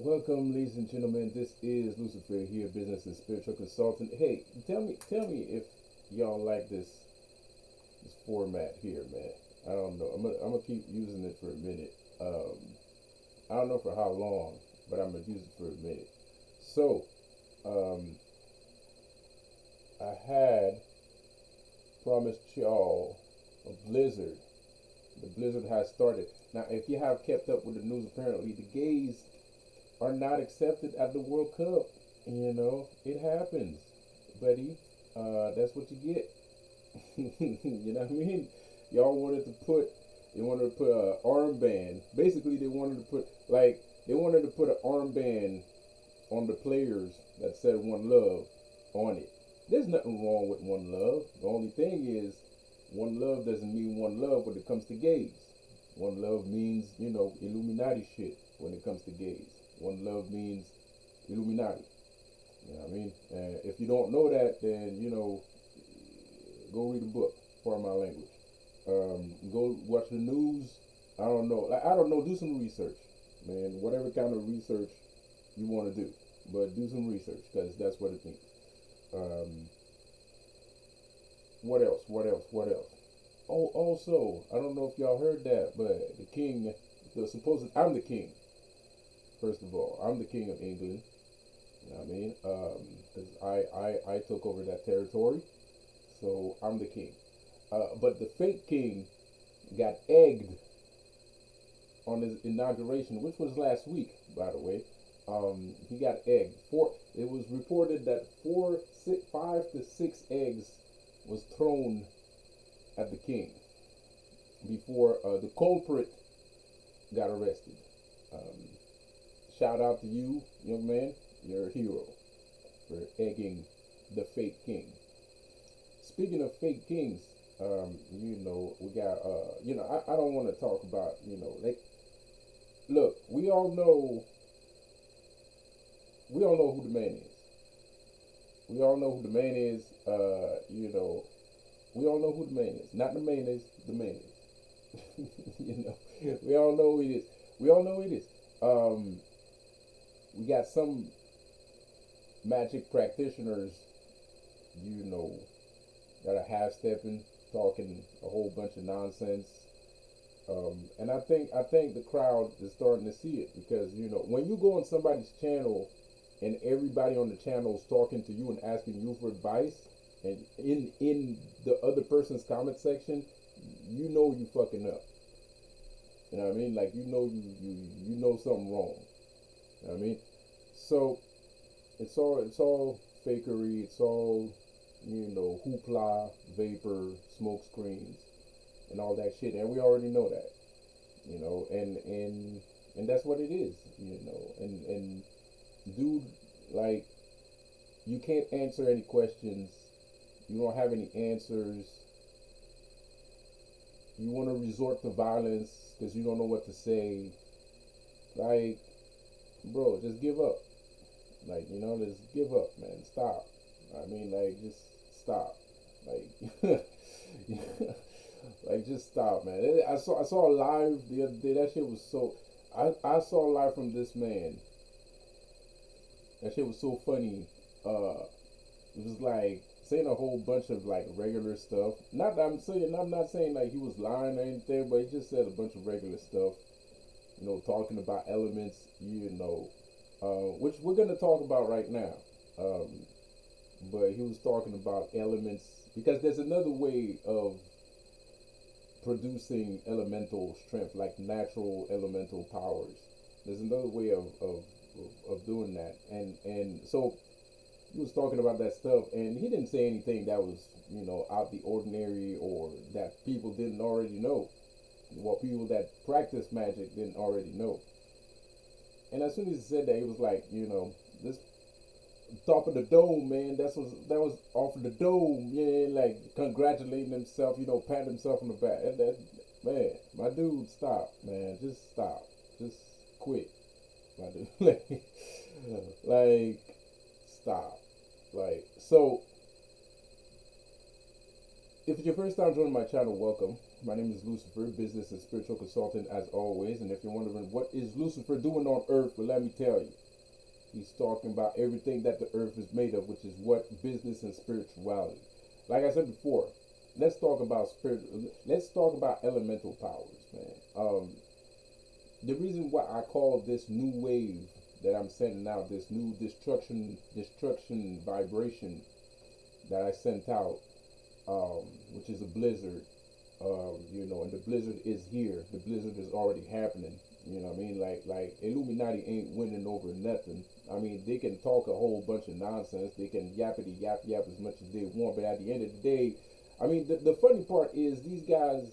Welcome, ladies and gentlemen. This is Lucifer here, business and spiritual consultant. Hey, tell me if y'all like this format here, man. I don't know. I'm gonna keep using it for a minute. I don't know for how long, but I'm gonna use it for a minute. So, um, I had promised y'all a blizzard. The blizzard has started. Now, if you have kept up with the news, apparently the gays are not accepted at the World Cup. It happens, buddy. That's what you get. You know what I mean? Y'all wanted to put, they wanted to put a armband. Basically, they wanted to put an armband on the players that said "One Love" on it. There's nothing wrong with One Love. The only thing is, One Love doesn't mean one love when it comes to gays. One Love means, Illuminati shit when it comes to gays. One Love means Illuminati. You know what I mean? And if you don't know that, then, go read a book, pardon my language. Go watch the news. I don't know. I don't know. Do some research, man. Whatever kind of research you want to do. But do some research because that's what it means. Um, what else? What else? What else? Oh, also, I don't know if y'all heard that, but the king, I'm the king. First of all, I'm the king of England. You know what I mean? Because I took over that territory, so I'm the king. But the fake king got egged on his inauguration, which was last week, by the way. He got egged. It was reported that 5 to 6 eggs was thrown at the king before the culprit got arrested. Um, Shout out to you, young man. You're a hero for egging the fake king. Speaking of fake kings, we got, I don't want to talk about, look, we all know who the man is. We all know who the man is. We all know who the man is. Not the man is, the man is. We all know who it is. We all know who it is. We got some magic practitioners, you know, that are half stepping, talking a whole bunch of nonsense. And I think the crowd is starting to see it because when you go on somebody's channel and everybody on the channel is talking to you and asking you for advice, and in the other person's comment section, you know you fucking up. You know what I mean? Like you know something wrong. You know what I mean? So it's all fakery. It's all hoopla, vapor, smoke screens, and all that shit. And we already know that. And that's what it is. And dude, like, you can't answer any questions. You don't have any answers. You want to resort to violence because you don't know what to say. Like, bro, just give up. Like, just give up, man. Stop. I mean, like, just stop. Like, like, just stop, man. I saw a live the other day. That shit was so. I saw a live from this man. That shit was so funny. It was like saying a whole bunch of like regular stuff. Not that I'm not saying like he was lying or anything, but he just said a bunch of regular stuff. Talking about elements. Which we're gonna talk about right now. Um, but he was talking about elements because there's another way of producing elemental strength, like natural elemental powers. There's another way of doing that, and so he was talking about that stuff, and he didn't say anything that was out the ordinary or that people didn't already know, what people that practice magic didn't already know. And as soon as he said that, he was like, this top of the dome, man. That was off of the dome, yeah. Like congratulating himself, patting himself on the back. That man, my dude, stop, man. Just stop. Just quit, my dude. like, stop. Like, so If it's your first time joining my channel, welcome. My name is Lucifer, business and spiritual consultant as always. And if you're wondering what is Lucifer doing on earth, well, let me tell you. He's talking about everything that the earth is made of, which is what business and spirituality. Like I said before, let's talk about spirit. Let's talk about elemental powers, man. The reason why I call this new wave that I'm sending out, this new destruction vibration that I sent out, which is a blizzard. And the blizzard is here. The blizzard is already happening. You know what I mean? Like Illuminati ain't winning over nothing. I mean, they can talk a whole bunch of nonsense. They can yappity yap yap as much as they want, but at the end of the day, I mean, the funny part is these guys.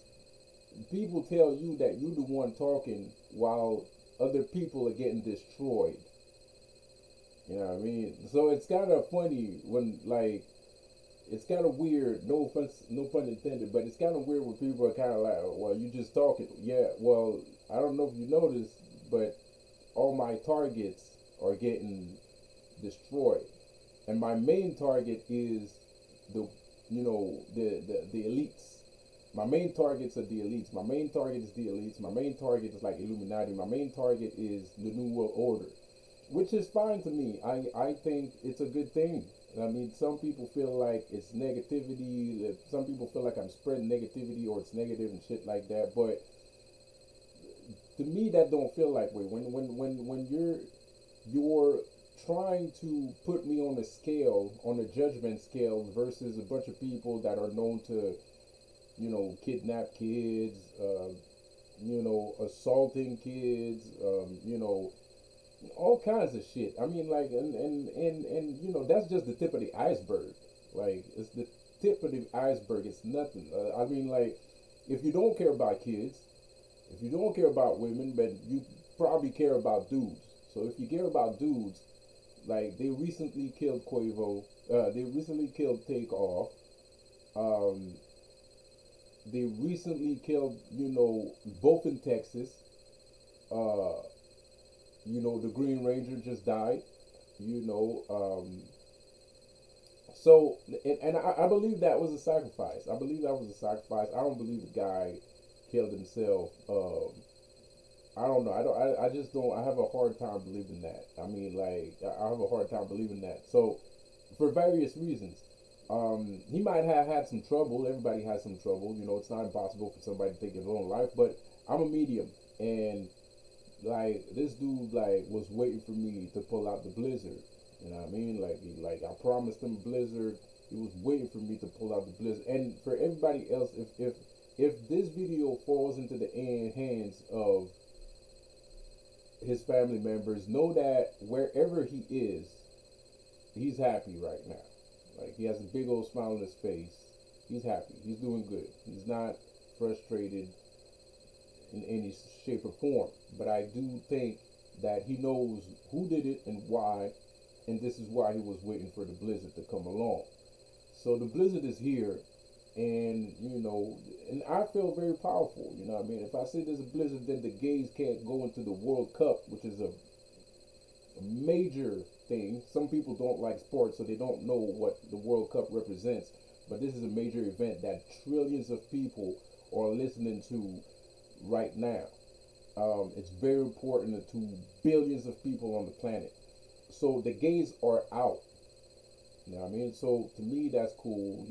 People tell you that you're the one talking while other people are getting destroyed. You know what I mean? So it's kind of funny when like it's kind of weird. No offense, no pun intended, but it's kind of weird when people are kind of like, "Well, you just talking." Yeah. Well, I don't know if you noticed, but all my targets are getting destroyed, and my main target is the, the elites. My main targets are the elites. My main target is the elites. My main target is like Illuminati. My main target is the New World Order, which is fine to me. I think it's a good thing. I mean, some people feel like it's negativity. Some people feel like I'm spreading negativity or it's negative and shit like that. But to me, that don't feel like way. When you're trying to put me on a scale, on a judgment scale, versus a bunch of people that are known to, kidnap kids, assaulting kids, all kinds of shit. I mean, like, and that's just the tip of the iceberg. Like, it's the tip of the iceberg. It's nothing. I mean, like, if you don't care about kids, if you don't care about women, but you probably care about dudes. So if you care about dudes, like, they recently killed Quavo. They recently killed Takeoff. Um, they recently killed, both in Texas. Uh, the Green Ranger just died. You know, so and I believe that was a sacrifice. I believe that was a sacrifice. I don't believe the guy killed himself. I don't know. I just don't. I have a hard time believing that. I mean, like, I have a hard time believing that. So, for various reasons, he might have had some trouble. Everybody has some trouble. It's not impossible for somebody to take his own life. But I'm a medium, and like this dude like was waiting for me to pull out the blizzard. You know what I mean? Like I promised him a blizzard. He was waiting for me to pull out the blizzard. And for everybody else, if this video falls into the hands of his family members, know that wherever he is, he's happy right now. Like, he has a big old smile on his face. He's happy. He's doing good. He's not frustrated in any shape or form. But I do think that he knows who did it and why, and this is why he was waiting for the blizzard to come along. So the blizzard is here, and and I feel very powerful. You know what I mean? If I say there's a blizzard, then the gays can't go into the World Cup, which is a major thing. Some people don't like sports, so they don't know what the World Cup represents. But this is a major event that trillions of people are listening to right now. It's very important to billions of people on the planet. So the gays are out. You know what I mean? So to me, that's cool.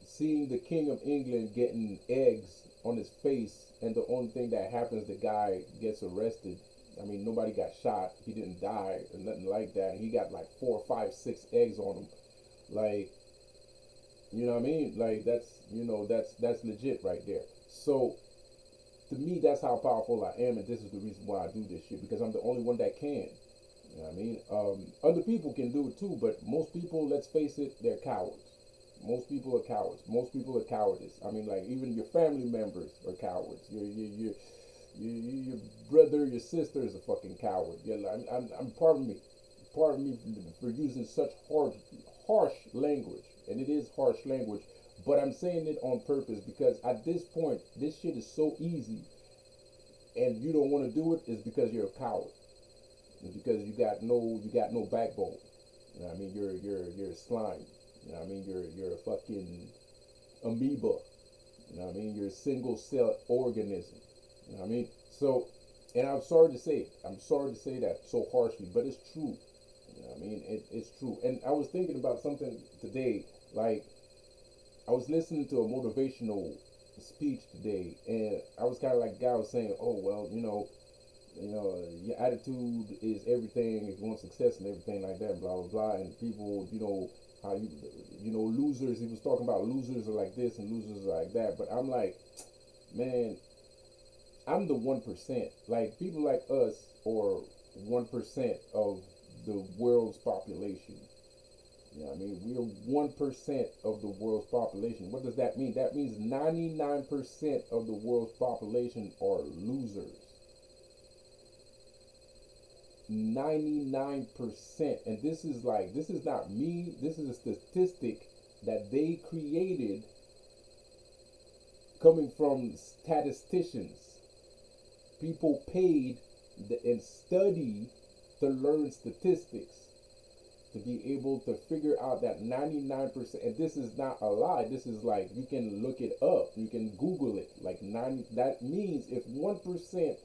Seeing the King of England getting eggs on his face, and the only thing that happens, the guy gets arrested. I mean, nobody got shot. He didn't die or nothing like that. He got like 4, 5, 6 eggs on him. Like, you know what I mean? Like, that's legit right there. So to me, that's how powerful I am, and this is the reason why I do this shit, because I'm the only one that can. You know what I mean? Other people can do it too, but most people, let's face it, they're cowards. Most people are cowards. Most people are cowardice. I mean, like, even your family members are cowards. Your brother, your sister is a fucking coward. Yeah, pardon me, for using such harsh language, and it is harsh language, but I'm saying it on purpose because at this point, this shit is so easy, and you don't want to do it is because you're a coward. It's because you got no backbone. You know what I mean? You're a slime. You know what I mean? You're a fucking amoeba. You know what I mean? You're a single cell organism. You know what I mean? So, and I'm sorry to say it. I'm sorry to say that so harshly, but it's true. You know what I mean? It's true. And I was thinking about something today. Like, I was listening to a motivational speech today, and I was kind of like, guy was saying, "Oh well, your attitude is everything. If you want success and everything like that, blah blah blah." And people, how losers. He was talking about losers are like this and losers are like that. But I'm like, man, I'm the 1%. Like people like us, or 1% of the world's population. You know what I mean? We are 1% of the world's population. What does that mean? That means 99% of the world's population are losers. 99%. And this is not me. This is a statistic that they created coming from statisticians. People paid and study to learn statistics, to be able to figure out that 99%, and this is not a lie, this is like, you can look it up, you can Google it, like 90, that means if 1%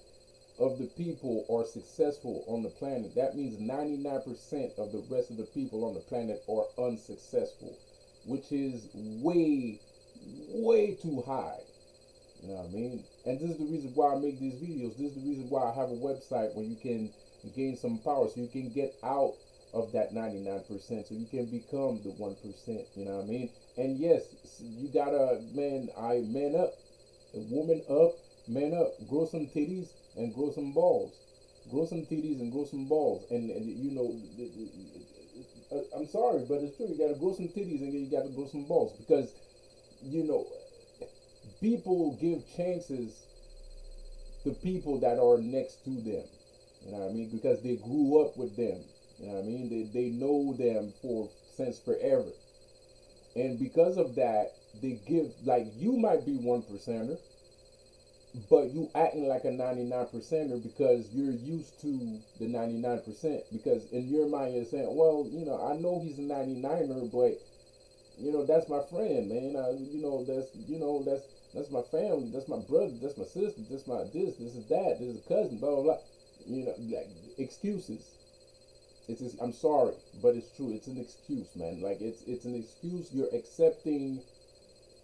of the people are successful on the planet, that means 99% of the rest of the people on the planet are unsuccessful, which is way, way too high. You know what I mean? And this is the reason why I make these videos. This is the reason why I have a website where you can gain some power, so you can get out of that 99%, so you can become the 1%. You know what I mean? And yes, you gotta, man up, woman up, man up, grow some titties and grow some balls, grow some titties and grow some balls, and I'm sorry, but it's true. You gotta grow some titties and you gotta grow some balls, because you know people give chances to people that are next to them. You know what I mean? Because they grew up with them. You know what I mean? They know them since forever. And because of that, they give, like, you might be 1%er, but you acting like a 99%er because you're used to the 99%. Because in your mind, you're saying, well, I know he's a 99er, but, that's my friend, man. That's my family, that's my brother, that's my sister, that's my this is that, this is a cousin, blah, blah, blah. Like, excuses. I'm sorry, but it's true. It's an excuse, man. Like, it's an excuse you're accepting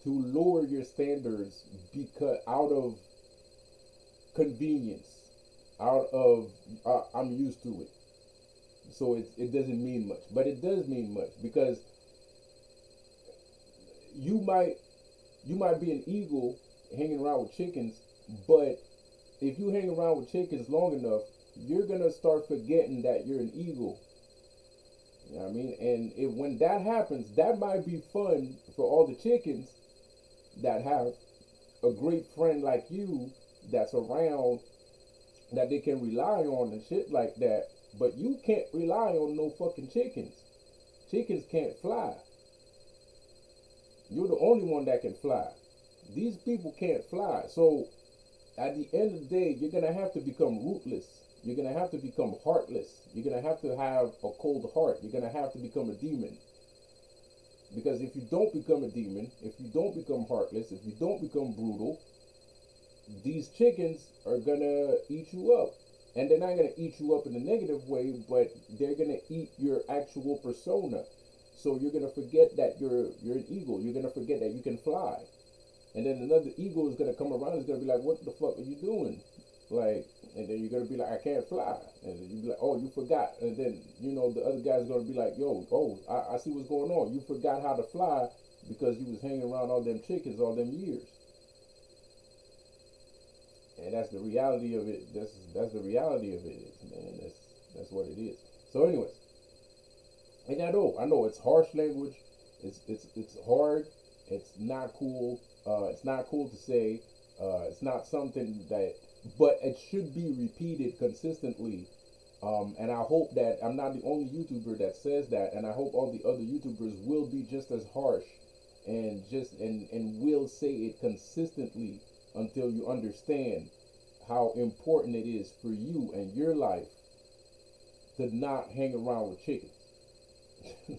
to lower your standards, because out of convenience, out of I'm used to it. So it doesn't mean much, but it does mean much, because you might be an eagle hanging around with chickens, but if you hang around with chickens long enough, you're gonna start forgetting that you're an eagle. You know what I mean? And when that happens, that might be fun for all the chickens that have a great friend like you that's around, that they can rely on and shit like that. But you can't rely on no fucking chickens. Chickens can't fly. You're the only one that can fly. These people can't fly. So at the end of the day, you're gonna have to become rootless. You're gonna have to become heartless. You're gonna have to have a cold heart. You're gonna have to become a demon. Because if you don't become a demon, if you don't become heartless, if you don't become brutal, these chickens are gonna eat you up. And they're not gonna eat you up in a negative way, but they're gonna eat your actual persona. So you're gonna forget that you're an eagle. You're gonna forget that you can fly. And then another eagle is gonna come around and is gonna be like, what the fuck are you doing? Like, and then you're gonna be like, I can't fly. And then you be like, oh, you forgot. And then, the other guy's gonna be like, yo, oh, I see what's going on. You forgot how to fly because you was hanging around all them chickens all them years. And that's the reality of it. That's the reality of it, man. That's what it is. So anyways, and I know it's harsh language. It's hard. It's not cool. It's not cool to say. It's not something that, but it should be repeated consistently. And I hope that I'm not the only YouTuber that says that, and I hope all the other YouTubers will be just as harsh, and will say it consistently until you understand how important it is for you and your life to not hang around with chickens. You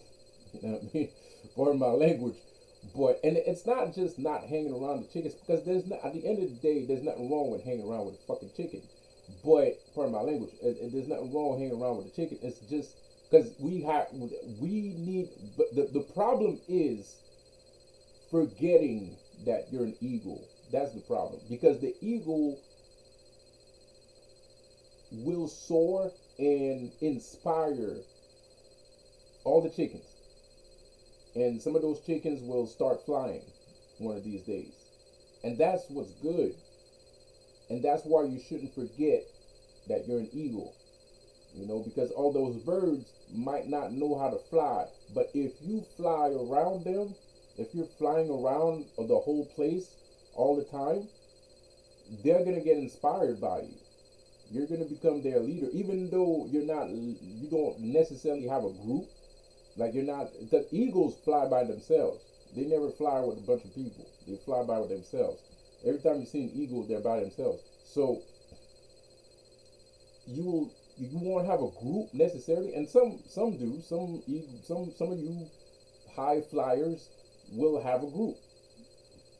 know what I mean? Pardon my language, But and it's not just not hanging around the chickens because there's not at the end of the day there's nothing wrong with hanging around with a fucking chicken. But pardon my language, there's nothing wrong hanging around with the chicken. It's just because we need. But the problem is forgetting that you're an eagle. That's the problem because the eagle will soar and inspire all the chickens, and some of those chickens will start flying one of these days, and that's what's good, and that's why you shouldn't forget that you're an eagle. Because all those birds might not know how to fly, but if you fly around them, if you're flying around the whole place all the time, they're gonna get inspired by you. You're gonna become their leader, even though you don't necessarily have a group. Like you're not. The eagles fly by themselves. They never fly with a bunch of people. They fly by with themselves. Every time you see an eagle, they're by themselves. So you won't have a group necessarily, and some do. Some of you high flyers will have a group.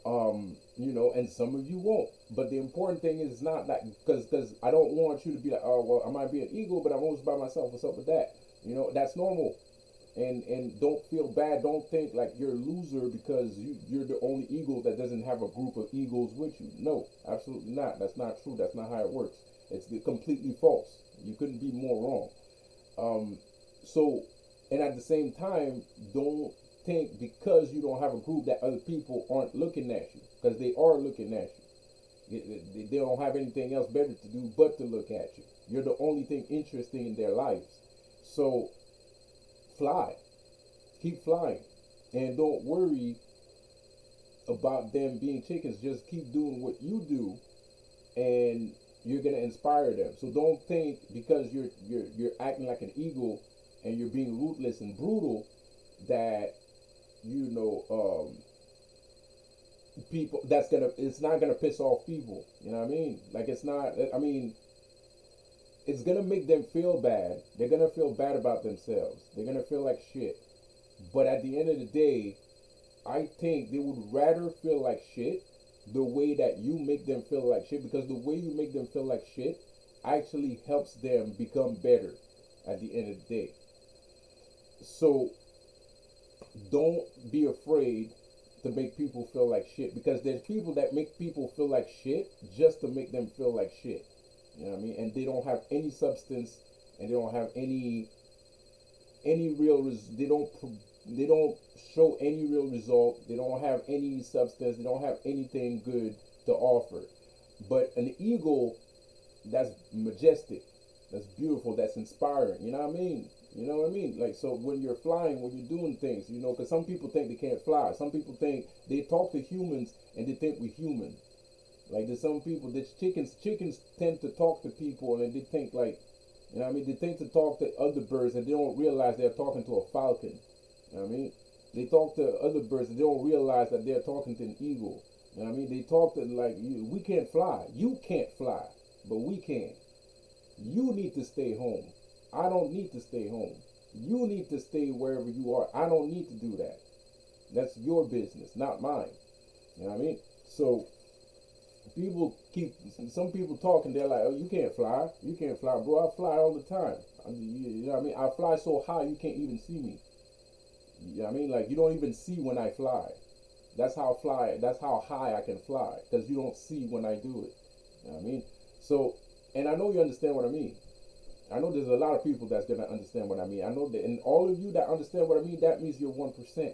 And some of you won't. But the important thing is not that because I don't want you to be like, oh well, I might be an eagle, but I'm always by myself. What's up with that? That's normal. And don't feel bad. Don't think like you're a loser because you're the only eagle that doesn't have a group of eagles with you. No, absolutely not. That's not true. That's not how it works. It's completely false. You couldn't be more wrong. So, and at the same time, don't think because you don't have a group that other people aren't looking at you, because they are looking at you. They don't have anything else better to do but to look at you. You're the only thing interesting in their lives. So fly, keep flying, and don't worry about them being chickens. Just keep doing what you do, and you're gonna inspire them. So don't think because you're acting like an eagle and you're being ruthless and brutal that people it's not gonna piss off people. You know what I mean? Like it's not. I mean, it's gonna make them feel bad. They're gonna feel bad about themselves. They're gonna feel like shit. But at the end of the day, I think they would rather feel like shit the way that you make them feel like shit, because the way you make them feel like shit actually helps them become better at the end of the day. So don't be afraid to make people feel like shit, because there's people that make people feel like shit just to make them feel like shit. You know what I mean? And they don't have any substance, and they don't have any real they don't show any real result. They don't have any substance. They don't have anything good to offer. But an eagle, that's majestic, that's beautiful, that's inspiring. You know what I mean? You know what I mean? Like, so when you're flying, when you're doing things, because some people think they can't fly. Some people think they talk to humans and they think we're human. Like there's some people, there's chickens tend to talk to people and they think like, they think to talk to other birds and they don't realize they're talking to a falcon. You know what I mean? They talk to other birds and they don't realize that they're talking to an eagle. You know what I mean? They talk to we can't fly. You can't fly, but we can. You need to stay home. I don't need to stay home. You need to stay wherever you are. I don't need to do that. That's your business, not mine. You know what I mean? So some people talking, they're like, oh, you can't fly. You can't fly. Bro, I fly all the time. You know what I mean? I fly so high you can't even see me. You know what I mean? Like, you don't even see when I fly. That's how high I can fly, because you don't see when I do it. You know what I mean? So, and I know you understand what I mean. I know there's a lot of people that's going to understand what I mean. I know that, and all of you that understand what I mean, that means you're 1%.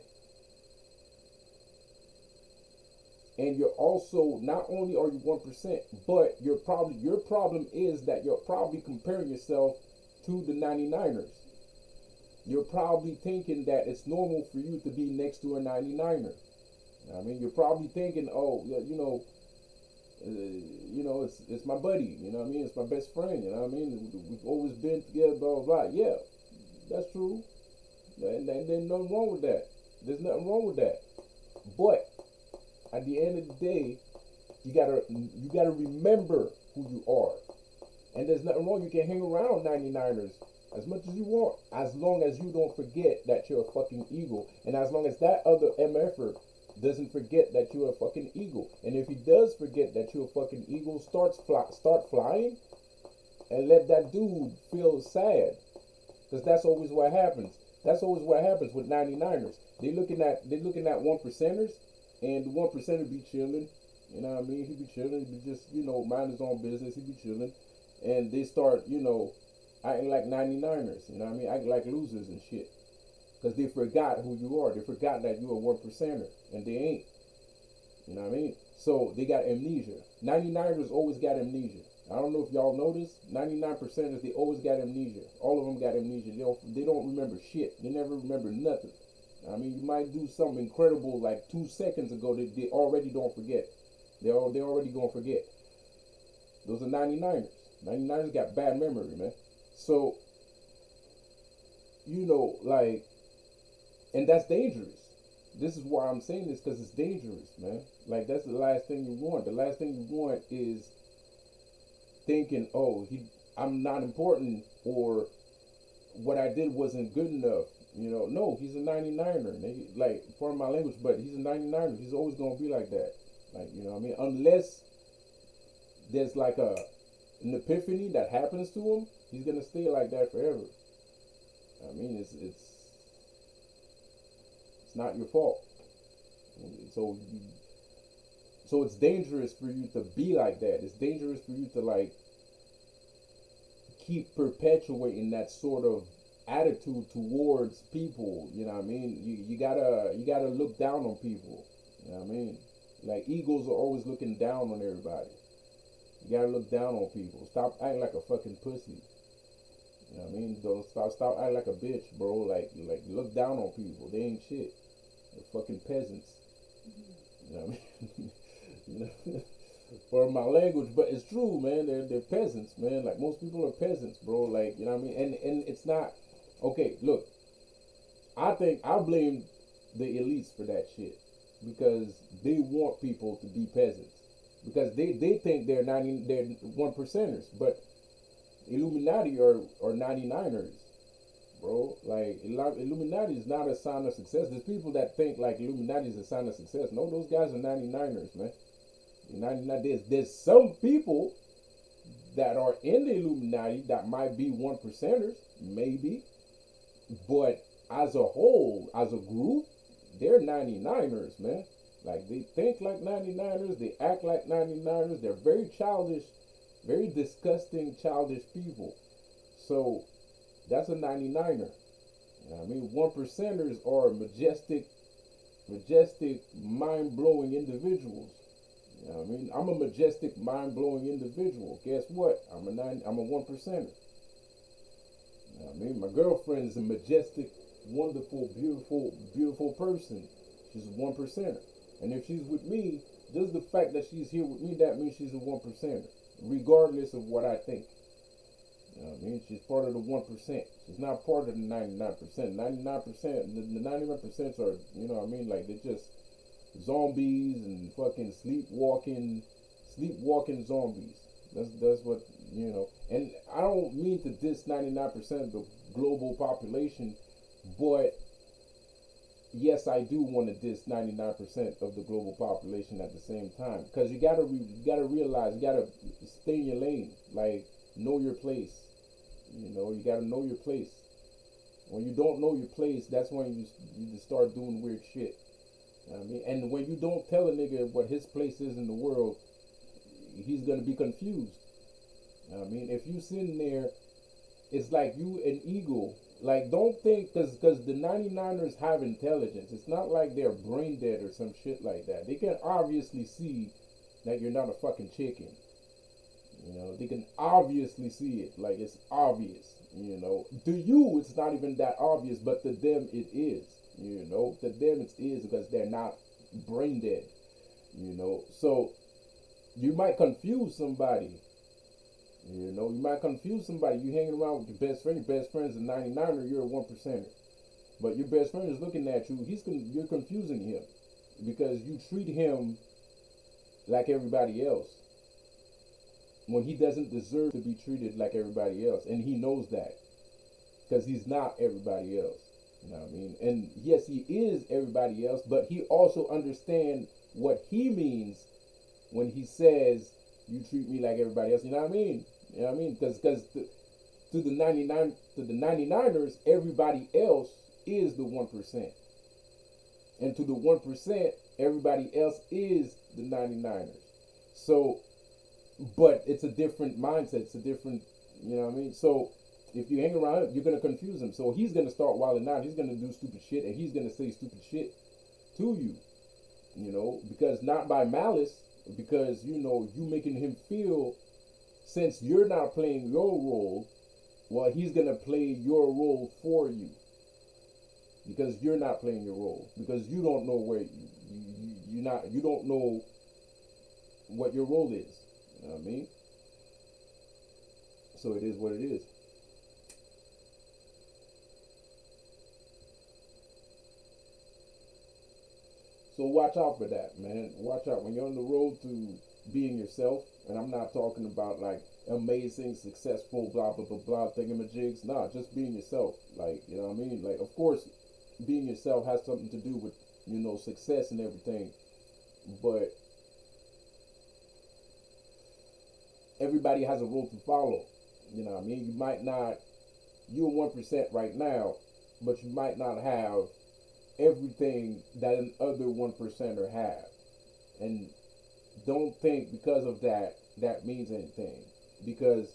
And you're also, not only are you 1%, but your problem is that you're probably comparing yourself to the 99ers. You're probably thinking that it's normal for you to be next to a 99er. You know what I mean? You're probably thinking, oh, it's my buddy. You know what I mean? It's my best friend. You know what I mean? We've always been together, blah, blah, blah. Yeah, that's true. And there's nothing wrong with that. There's nothing wrong with that. But at the end of the day, you gotta remember who you are. And there's nothing wrong. You can hang around 99ers as much as you want, as long as you don't forget that you're a fucking eagle, and as long as that other MFer doesn't forget that you're a fucking eagle. And if he does forget that you're a fucking eagle, start flying, and let that dude feel sad, because that's always what happens. That's always what happens with 99ers. They looking at one percenters, and the one percenter be chilling. You know what I mean? He be chilling. He be just mind his own business. He be chilling, and they start acting like 99ers. You know what I mean? Acting like losers and shit. Because they forgot who you are. They forgot that you're a one percenter, and they ain't. You know what I mean? So they got amnesia. 99ers always got amnesia. I don't know if y'all noticed. 99%ers, they always got amnesia. All of them got amnesia. They don't remember shit. They never remember nothing. I mean, you might do something incredible like 2 seconds ago. They already don't forget. They already gonna forget. Those are 99ers. 99ers got bad memory, man. So like, and that's dangerous. This is why I'm saying this, because it's dangerous, man. Like, that's the last thing you want. The last thing you want is thinking, oh, I'm not important, or what I did wasn't good enough. No, he's a 99er. Like, pardon my language, but he's a 99er. He's always gonna be like that. Like, you know what I mean? Unless there's like an epiphany that happens to him, he's gonna stay like that forever. I mean, it's not your fault. So so it's dangerous for you to be like that. It's dangerous for you to like keep perpetuating that sort of attitude towards people. You know what I mean? You gotta look down on people. You know what I mean? Like, eagles are always looking down on everybody. You gotta look down on people. Stop acting like a fucking pussy. You know what I mean? Don't stop acting like a bitch, bro. Like look down on people. They ain't shit. They're fucking peasants. You know what I mean? you know, for my language, but it's true, man. They're peasants, man. Like, most people are peasants, bro. Like, you know what I mean? And it's not okay. Look, I think I blame the elites for that shit, because they want people to be peasants, because they think they're one percenters, but Illuminati are 99ers, bro. Like, Illuminati is not a sign of success. There's people that think like Illuminati is a sign of success. No, those guys are 99ers, man. 99. There's some people that are in the Illuminati that might be one percenters, maybe, but as a whole, as a group, they're 99ers, man. Like, they think like 99ers, they act like 99ers. They're very childish, very disgusting, childish people. So that's a 99er. You know what I mean? One percenters are majestic, mind blowing individuals. You know what I mean? I'm a majestic, mind blowing individual. Guess what? I'm a one percenter. You know what I mean? My girlfriend is a majestic, wonderful, beautiful person. She's a one percenter. And if she's with me, just the fact that she's here with me, that means she's a one percenter, regardless of what I think. You know what I mean? She's part of the 1%. She's not part of the 99%. 99%, the 99% are, you know what I mean? Like, they're just zombies and fucking sleepwalking zombies. That's what, And I don't mean to diss 99% of the global population, but yes, I do want to diss 99% of the global population at the same time, because you gotta realize, you gotta stay in your lane. Like, know your place. You gotta know your place. When you don't know your place, that's when you just start doing weird shit. You know what I mean? And when you don't tell a nigga what his place is in the world, he's gonna be confused. You know what I mean? If you sitting there, it's like you an eagle. Like, don't think, because the 99ers have intelligence. It's not like they're brain dead or some shit like that. They can obviously see that you're not a fucking chicken. They can obviously see it. Like, it's obvious. To you, it's not even that obvious, but to them, it is. To them, it is, because they're not brain dead. So you might confuse somebody. You might confuse somebody. You hanging around with your best friend. Your best friend's a 99er. You're a one percenter. But your best friend is looking at you. You're confusing him, because you treat him like everybody else, when he doesn't deserve to be treated like everybody else, and he knows that, because he's not everybody else. You know what I mean? And yes, he is everybody else, but he also understands what he means when he says, "You treat me like everybody else." You know what I mean? You know what I mean? Because to the 99ers, everybody else is the 1%, and to the 1%, everybody else is the 99ers. So, but it's a different mindset. It's a different, you know what I mean? So if you hang around him, you're gonna confuse him. So he's gonna start wilding out. He's gonna do stupid shit, and he's gonna say stupid shit to you. You know, because not by malice, because you making him feel, since you're not playing your role, well, he's gonna play your role for you because you're not playing your role, because you don't know where you don't know what your role is. You know what I mean? So it is what it is. So watch out for that, man. Watch out when you're on the road to being yourself. And I'm not talking about like amazing, successful, blah blah blah blah thingamajigs. Nah, just being yourself. Like, you know what I mean? Like, of course, being yourself has something to do with success and everything. But everybody has a rule to follow. You know what I mean? You might not. You're 1% right now, but you might not have everything that an other 1%er have. And don't think because of that that means anything, because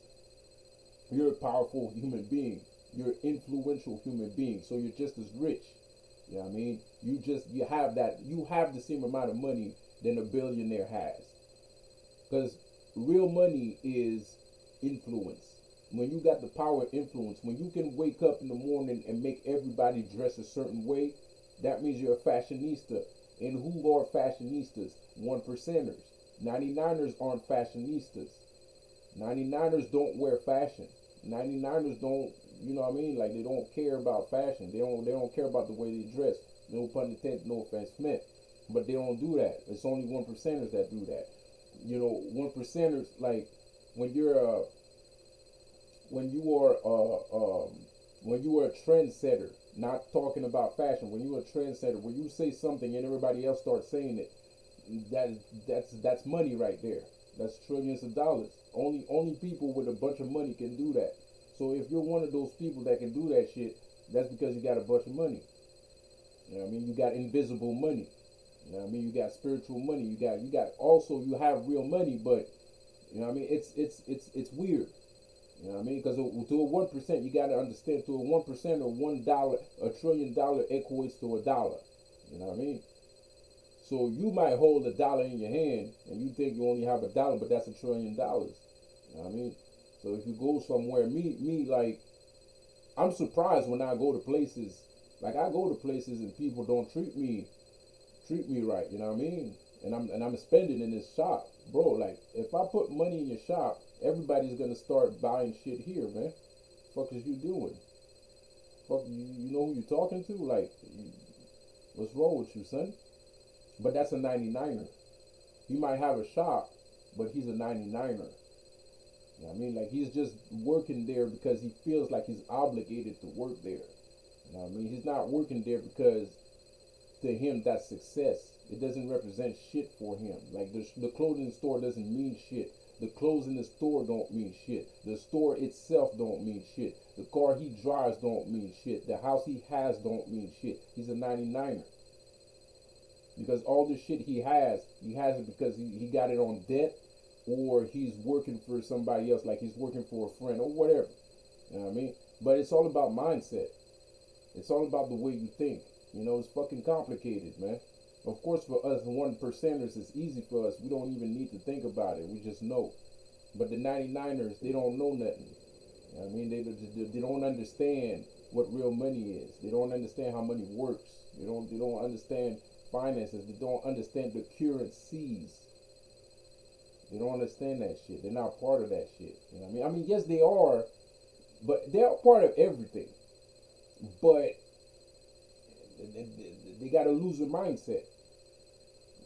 you're a powerful human being, you're an influential human being, so you're just as rich. You know what I mean? You have the same amount of money than a billionaire has, because real money is influence. When you got the power of influence, when you can wake up in the morning and make everybody dress a certain way, that means you're a fashionista. And who are fashionistas? 1%ers. 99ers aren't fashionistas. 99ers don't wear fashion. 99ers don't, you know what I mean? Like, they don't care about fashion. They don't care about the way they dress. No pun intended, no offense meant. But they don't do that. It's only 1%ers that do that. 1%ers, like, when you're when you are when you are a trendsetter, not talking about fashion, when you're a trendsetter, when you say something and everybody else starts saying it, that that's money right there. That's trillions of dollars. Only people with a bunch of money can do that. So if you're one of those people that can do that shit, that's because you got a bunch of money. You know what I mean? You got invisible money. You know what I mean? You got spiritual money. You got also, you have real money, but you know what I mean? It's weird. You know what I mean? Because to a 1%, you got to understand, to a 1% or $1, $1 trillion equates to a dollar. You know what I mean? So you might hold a dollar in your hand and you think you only have a dollar, but that's $1 trillion. You know what I mean? So if you go somewhere, like, I'm surprised when I go to places, like I go to places and people don't treat me right. You know what I mean? And I'm spending in this shop, bro. Like, if I put money in your shop, everybody's gonna start buying shit here, man. Fuck is you doing? Fuck, you know who you talking to? Like, what's wrong with you, son? But that's a 99er. He might have a shop, but he's a 99er. You know what I mean? Like, he's just working there because he feels like he's obligated to work there. You know what I mean? He's not working there because to him that's success. It doesn't represent shit for him. Like, the clothing store doesn't mean shit. The clothes in the store don't mean shit. The store itself don't mean shit. The car he drives don't mean shit. The house he has don't mean shit. He's a 99er. Because all the shit he has it because he got it on debt, or he's working for somebody else, like he's working for a friend or whatever. You know what I mean? But it's all about mindset. It's all about the way you think. It's fucking complicated, man. Of course, for us 1%ers, it's easy for us. We don't even need to think about it. We just know. But the 99ers, they don't know nothing. You know what I mean? They don't understand what real money is. They don't understand how money works. They don't understand finances. They don't understand the currencies. They don't understand that shit. They're not part of that shit. You know what I mean? I mean, yes, they are, but they're part of everything. But they got a loser mindset.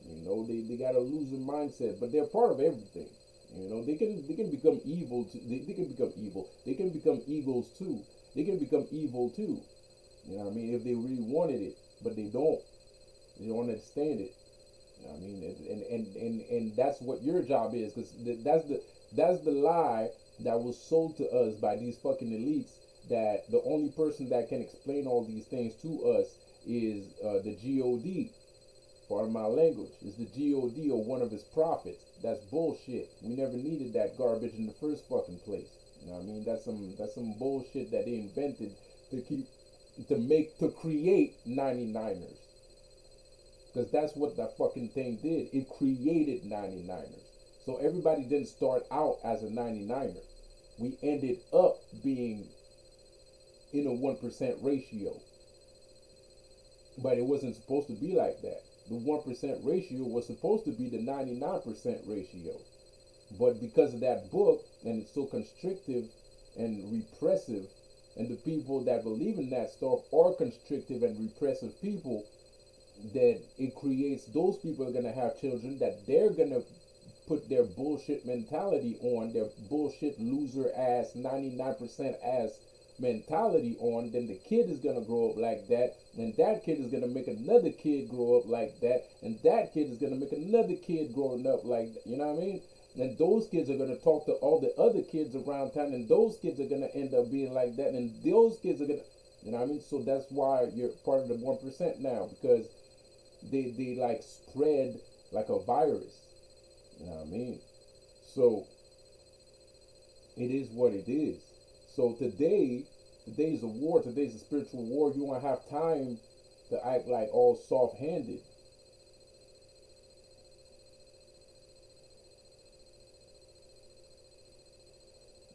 They got a loser mindset, but they're part of everything. They can become evil. They can become evil. They can become eagles too. They can become evil too. You know what I mean? If they really wanted it, but they don't. They don't understand it. You know what I mean? And that's what your job is, because that's the lie that was sold to us by these fucking elites. That the only person that can explain all these things to us is the God. Pardon my language. Is the God or one of his prophets? That's bullshit. We never needed that garbage in the first fucking place. You know what I mean? That's some bullshit that they invented to keep to create 99ers. Because that's what that fucking thing did. It created 99ers. So everybody didn't start out as a 99er. We ended up being in a 1% ratio. But it wasn't supposed to be like that. The 1% ratio was supposed to be the 99% ratio. But because of that book, and it's so constrictive and repressive, and the people that believe in that stuff are constrictive and repressive people, that it creates those people are going to have children that they're going to put their bullshit mentality on, their bullshit loser ass 99% ass mentality on. Then the kid is going to grow up like that, and that kid is going to make another kid grow up like that, and that kid is going to make another kid growing up like that. You know what I mean? And those kids are going to talk to all the other kids around town, and those kids are going to end up being like that, and those kids are going to, you know what I mean? So that's why you're part of the 1% now, because they like spread like a virus. You know what I mean? So it is what it is. So today's a war. Today's a spiritual war. You don't have time to act like all soft-handed.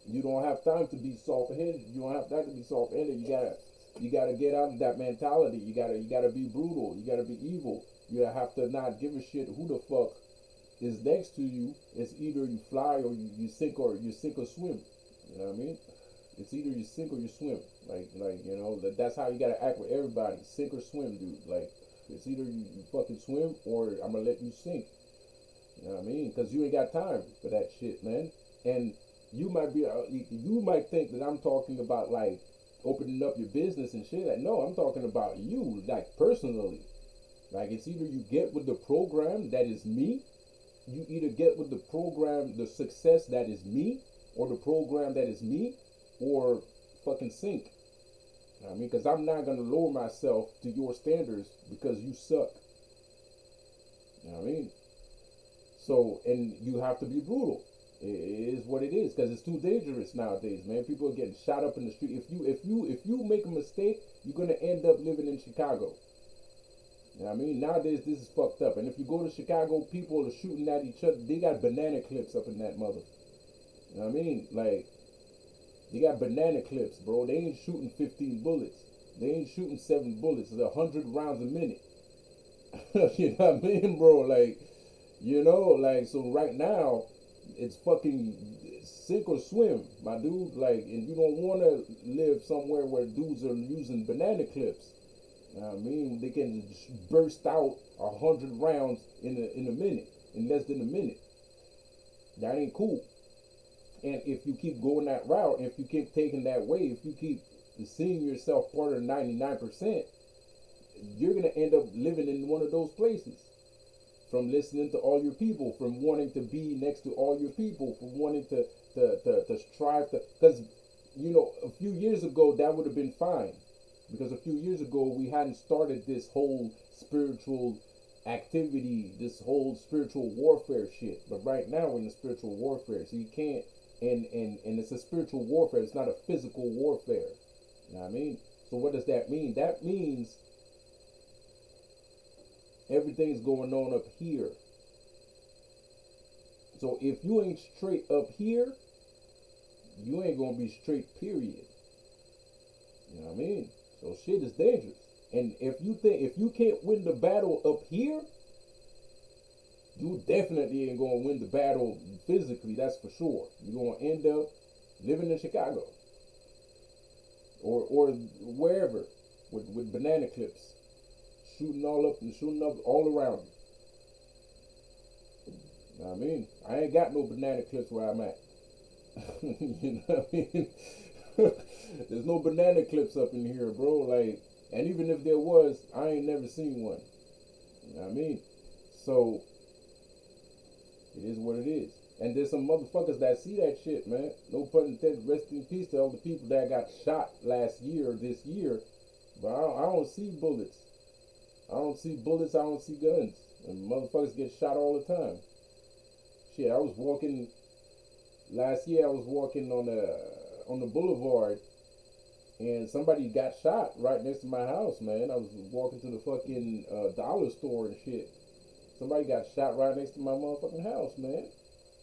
You don't have time to be soft-handed. You don't have time to be soft-handed. You gotta get out of that mentality. You gotta be brutal. You gotta be evil. You have to not give a shit who the fuck is next to you. It's either you fly or you sink, or you sink or swim. You know what I mean? It's either you sink or you swim. Like you know, that's how you gotta act with everybody. Sink or swim, dude. Like it's either you fucking swim or I'm gonna let you sink. You know what I mean? Because you ain't got time for that shit, man. And you might think that I'm talking about like opening up your business and shit. Like, no, I'm talking about you, like personally. Like it's either you get with the program that is me, you either get with the program, the success that is me, or the program that is me, or fucking sink. You know what I mean? Because I'm not gonna lower myself to your standards because you suck. You know what I mean? So, and you have to be brutal. It is what it is, because it's too dangerous nowadays, man. People are getting shot up in the street. If you make a mistake, you're gonna end up living in Chicago. You know what I mean? Nowadays this is fucked up. And if you go to Chicago, people are shooting at each other. They got banana clips up in that mother. You know what I mean? Like they got banana clips, bro. They ain't shooting 15 bullets. They ain't shooting 7 bullets. It's 100 rounds a minute. You know what I mean, bro? Like, you know, like, so right now, it's fucking sink or swim, my dude. Like, and you don't want to live somewhere where dudes are using banana clips. You know what I mean? They can burst out 100 rounds in a minute, in less than a minute. That ain't cool. And if you keep going that route, if you keep taking that way, if you keep seeing yourself part of the 99%, you're going to end up living in one of those places. From listening to all your people, from wanting to be next to all your people, from wanting to strive to, because, you know, a few years ago, that would have been fine. Because a few years ago, we hadn't started this whole spiritual activity, this whole spiritual warfare shit. But right now, we're in the spiritual warfare. So you can't, and it's a spiritual warfare. It's not a physical warfare. You know what I mean? So what does that mean? That means everything's going on up here. So if you ain't straight up here, you ain't gonna be straight, period. You know what I mean? So shit is dangerous. And if you can't win the battle up here, you definitely ain't gonna win the battle physically, that's for sure. You're gonna end up living in Chicago. Or wherever with banana clips. Shooting all up and shooting up all around you. You know what I mean? I ain't got no banana clips where I'm at. You know what I mean? There's no banana clips up in here, bro. Like, And even if there was, I ain't never seen one. You know what I mean? So it is what it is. And there's some motherfuckers that see that shit, man. No pun intended. Rest in peace to all the people that got shot last year or this year. But I don't see bullets. I don't see bullets. I don't see guns. And motherfuckers get shot all the time. Shit, I was walking last year. I was walking on the boulevard, and somebody got shot right next to my house, man. I was walking to the fucking dollar store and shit. Somebody got shot right next to my motherfucking house, man.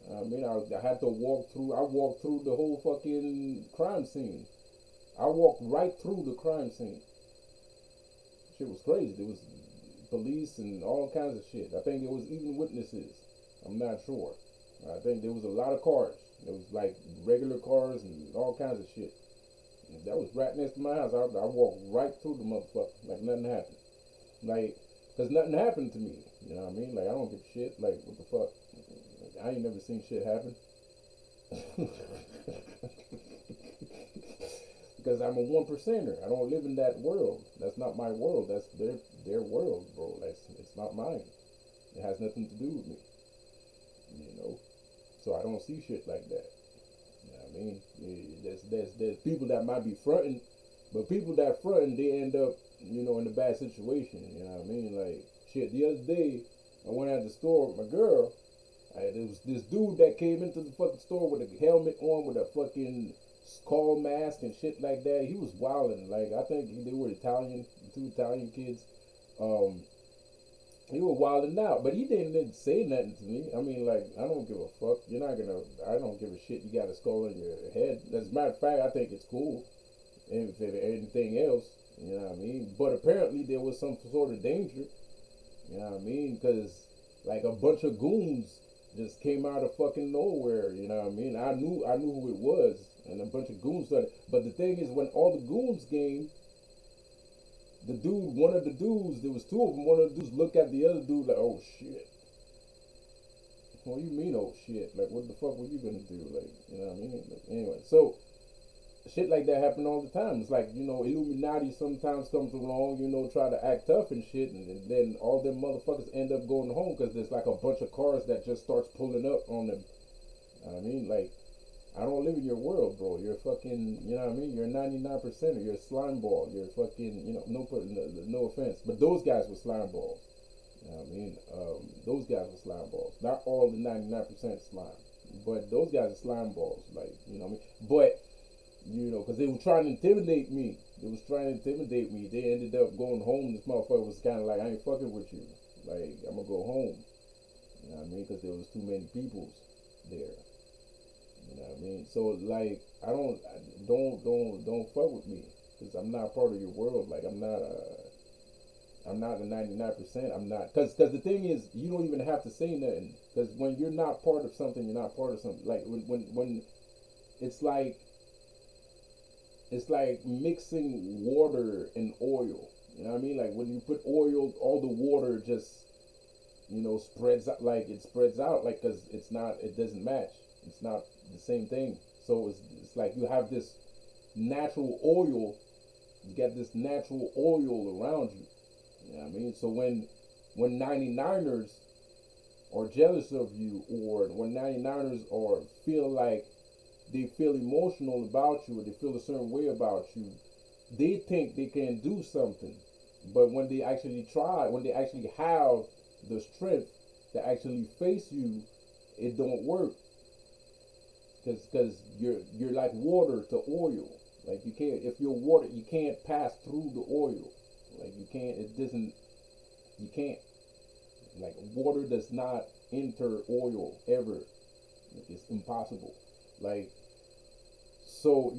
I mean, I had to walk through. I walked through the whole fucking crime scene. I walked right through the crime scene. Shit was crazy. There was police and all kinds of shit. I think there was even witnesses. I'm not sure. I think there was a lot of cars. There was like regular cars and all kinds of shit. And that was right next to my house. I walked right through the motherfucker like nothing happened. Like, cause nothing happened to me. You know what I mean? Like I don't give a shit. Like what the fuck? I ain't never seen shit happen. Because I'm a one percenter. I don't live in that world. That's not my world. That's their world, bro. It's not mine. It has nothing to do with me. You know. So I don't see shit like that. You know what I mean? There's people that might be fronting, but people that fronting they end up, in a bad situation. You know what I mean? Like shit. The other day I went out the store with my girl. There was this dude that came into the fucking store with a helmet on, with a fucking skull mask and shit like that. He was wilding. Like I think they were Italian, two Italian kids. Um, he was wilding out, but he didn't say nothing to me. I mean, like I don't give a fuck. You're not gonna. I don't give a shit. You got a skull in your head. As a matter of fact, I think it's cool. If anything else, you know what I mean. But apparently there was some sort of danger. You know what I mean? Because like a bunch of goons just came out of fucking nowhere. You know what I mean? I knew who it was, and a bunch of goons started. But the thing is, when all the goons came, one of the dudes, there was two of them. One of the dudes looked at the other dude like, "Oh shit." What do you mean, oh shit? Like, what the fuck were you gonna do? Like, you know what I mean? Like, anyway, so shit like that happen all the time. It's like, Illuminati sometimes comes along, try to act tough and shit, and then all them motherfuckers end up going home because there's like a bunch of cars that just starts pulling up on them. I mean, like, I don't live in your world, bro. You're fucking, you know what I mean? You're 99%. You're a slime ball. You're fucking, no offense, but those guys were slime balls. You know what I mean? Those guys were slime balls. Not all the 99% slime, but those guys are slime balls. Like, you know what I mean? But because they were trying to intimidate me. They ended up going home. This motherfucker was kind of like, I ain't fucking with you. Like, I'm gonna go home. You know what I mean? Because there was too many peoples there. You know what I mean? So like, don't fuck with me, because I'm not part of your world. Like, I'm not a 99%. I'm not, because the thing is, you don't even have to say nothing. Because when you're not part of something, you're not part of something. Like when it's like. It's like mixing water and oil. You know what I mean? Like when you put oil, all the water just, spreads out. Like it spreads out, like, because it doesn't match. It's not the same thing. So it's like you have this natural oil. You get this natural oil around you. You know what I mean? So when 99ers are jealous of you, or when 99ers are feel like they feel emotional about you, or they feel a certain way about you, they think they can do something. But when they actually try, when they actually have the strength to actually face you, it don't work. Because you're like water to oil. Like, you can't, if you're water, you can't pass through the oil. Like, you can't, it doesn't, you can't. Like, water does not enter oil ever. It's impossible. Like, so,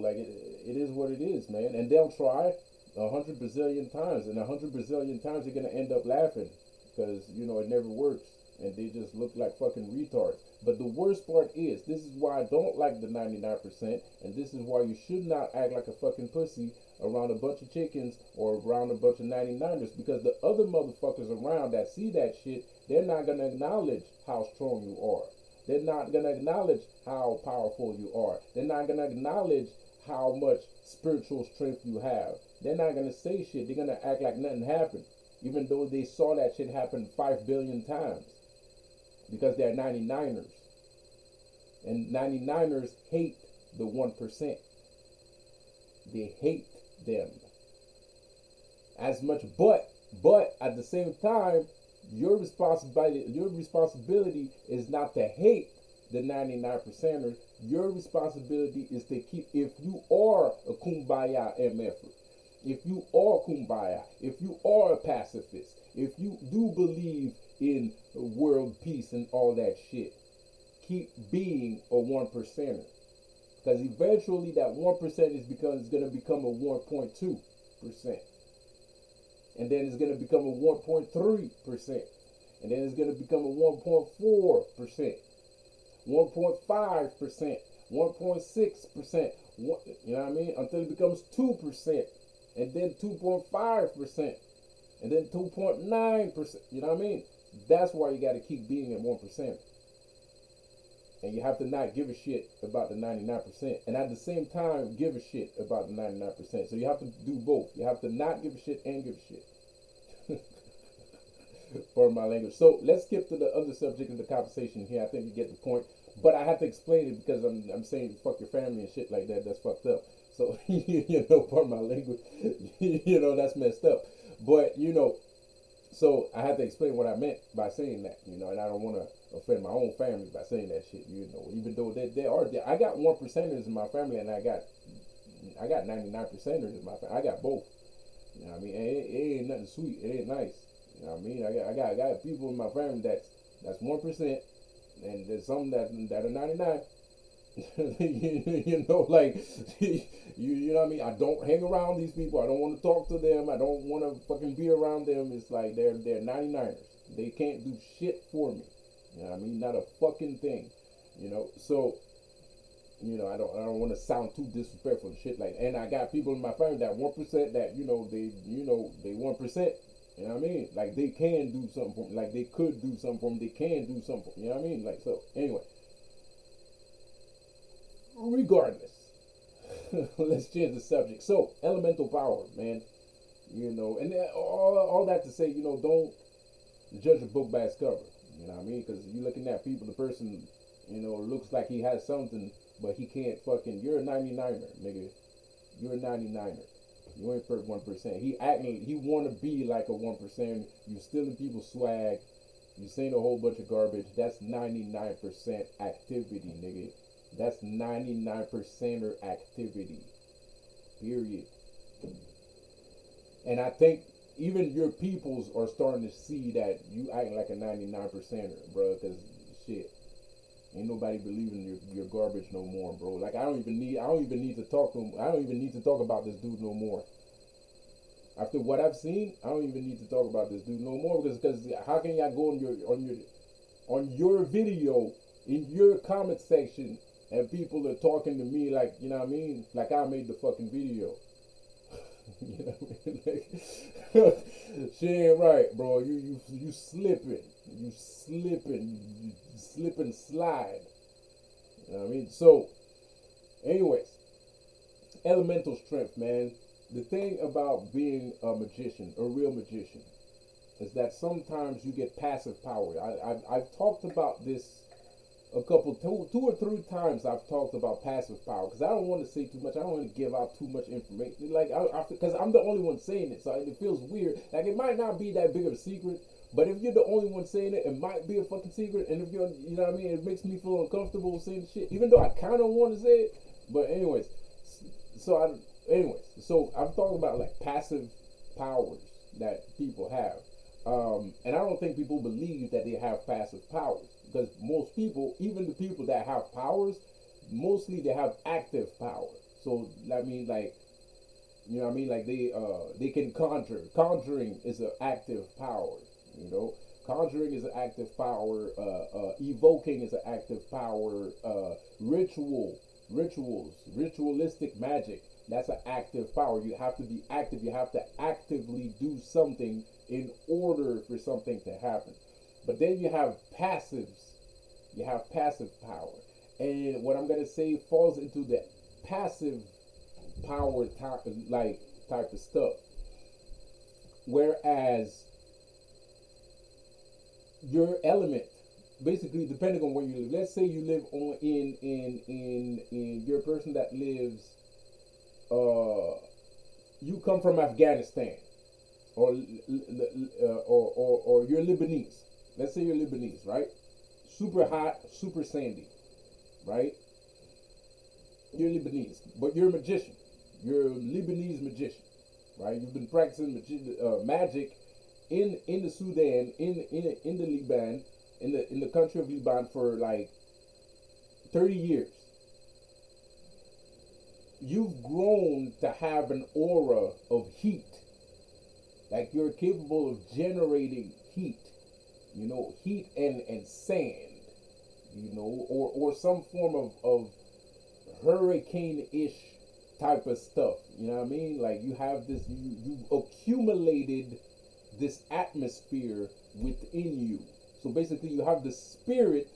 like, it is what it is, man. And they'll try 100 bazillion times, and 100 bazillion times you're gonna end up laughing, because it never works, and they just look like fucking retards. But the worst part is, this is why I don't like the 99%, and this is why you should not act like a fucking pussy around a bunch of chickens or around a bunch of 99ers, because the other motherfuckers around that see that shit, they're not gonna acknowledge how strong you are. They're not gonna acknowledge how powerful you are. They're not gonna acknowledge how much spiritual strength you have. They're not gonna say shit. They're gonna act like nothing happened, even though they saw that shit happen 5 billion times, because they're 99ers, and 99ers hate the 1%. They hate them as much, but at the same time, your responsibility is not to hate the 99 percenters. Your responsibility is to keep, if you are a kumbaya mf, if you are kumbaya, if you are a pacifist, if you do believe in world peace and all that shit, keep being a 1%er, because eventually that 1% is going to become a 1.2%, and then it's going to become a 1.3%, and then it's going to become a 1.4%, 1.5%, 1.6%, you know what I mean? Until it becomes 2%, and then 2.5%, and then 2.9%, you know what I mean? That's why you got to keep being at 1%. And you have to not give a shit about the 99%, and at the same time give a shit about the 99%. So you have to do both. You have to not give a shit and give a shit. For my language. So let's skip to the other subject of the conversation here. I think you get the point, but I have to explain it because I'm saying fuck your family and shit like that. That's fucked up. So pardon my language. That's messed up. But so I have to explain what I meant by saying that. And I don't want to offend my own family by saying that shit. Even though they are, I got 1%ers in my family, and I got 99%ers in my family. I got both. You know what I mean? It ain't nothing sweet. It ain't nice. You know what I mean? I got people in my family that's 1%, and there's some that are 99. Like you know what I mean? I don't hang around these people. I don't want to talk to them. I don't want to fucking be around them. It's like they're 99ers. They can't do shit for me. You know what I mean? Not a fucking thing. So I don't want to sound too disrespectful and shit like that. And I got people in my family that 1% that they 1%. You know what I mean? Like they can do something for me. Like they could do something for me. They can do something for me. You know what I mean? Like, so anyway. Regardless. Let's change the subject. So, elemental power, man. And all that to say, don't judge a book by its cover. You know what I mean? Because you're looking at people, the person, looks like he has something, but he can't fucking, you're a 99er, nigga. You're a 99er. You ain't 1%. He want to be like a 1%. You stealing people's swag. You saying a whole bunch of garbage. That's 99% activity, nigga. That's 99%er activity. Period. And I think even your peoples are starting to see that you acting like a 99%er, bro. Because shit, ain't nobody believing your garbage no more, bro. Like I don't even need to talk to him. I don't even need to talk about this dude no more. After what I've seen, I don't even need to talk about this dude no more, because how can y'all go on your video in your comment section and people are talking to me like, you know what I mean, like I made the fucking video. You know what I mean? Like, she ain't right, bro. You slipping. You slip and slide. You know what I mean? So, anyways, elemental strength, man. The thing about being a magician, a real magician, is that sometimes you get passive power. I've talked about this two or three times. I've talked about passive power because I don't want to say too much. I don't want to give out too much information. Like, because I'm the only one saying it, so it feels weird. Like, it might not be that big of a secret, but if you're the only one saying it, it might be a fucking secret. And if you're, you know what I mean, it makes me feel uncomfortable saying shit, even though I kind of want to say it. But anyways, so I'm talking about like passive powers that people have. And I don't think people believe that they have passive powers, because most people, even the people that have powers, mostly they have active power. So that means, like, you know what I mean, like they can conjure. Conjuring is an active power. Conjuring is an active power. Evoking is an active power. Ritualistic magic. That's an active power. You have to be active. You have to actively do something in order for something to happen. But then you have passives. You have passive power. And what I'm going to say falls into the passive power type of stuff. Whereas your element, basically, depending on where you live. Let's say you live on in you're a person that lives. You come from Afghanistan, or or you're Lebanese. Let's say you're Lebanese, right? Super hot, super sandy, right? You're Lebanese, but you're a magician. You're a Lebanese magician, right? You've been practicing magic in the Sudan, in the Liban, in the country of Liban for like 30 years. You've grown to have an aura of heat, like you're capable of generating heat, heat and sand, or some form of hurricane-ish type of stuff. You know what I mean? Like you have this, you've accumulated this atmosphere within you. So basically, you have the spirit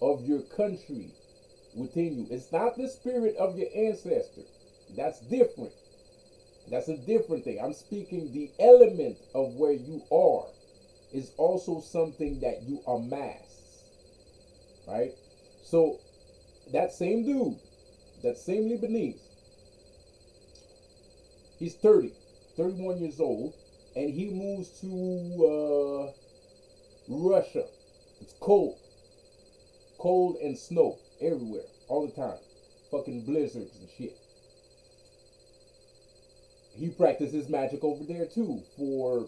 of your country within you. It's not the spirit of your ancestor. That's different. That's a different thing. I'm speaking the element of where you are is also something that you amass, right? So that same dude, that same Lebanese, he's 30, 31 years old, and he moves to Russia. It's cold. Cold and snow everywhere, all the time. Fucking blizzards and shit. He practices magic over there too for